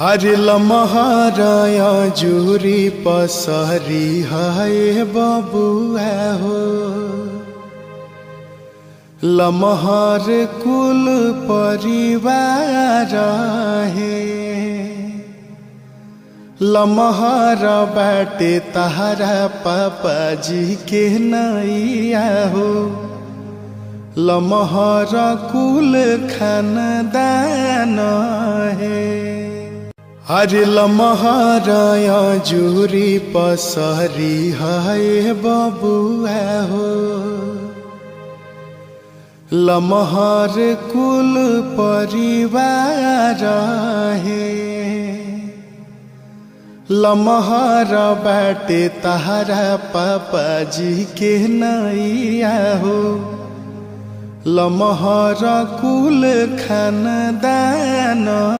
हरे लमहराया जुरी पसरी हाय बबुआ हो। लमहर कुल परिवार है। लमहर बाटे तहरा पापा जी के नैया हो। लमहर कुल खानदान है। हरे लमहराया जुरी पसरी हाय बबुआ हो। लमहर कुल परिवार है। लमहर बाटे तहरा पापा जी के नैया हो। लमहर कुल खानदान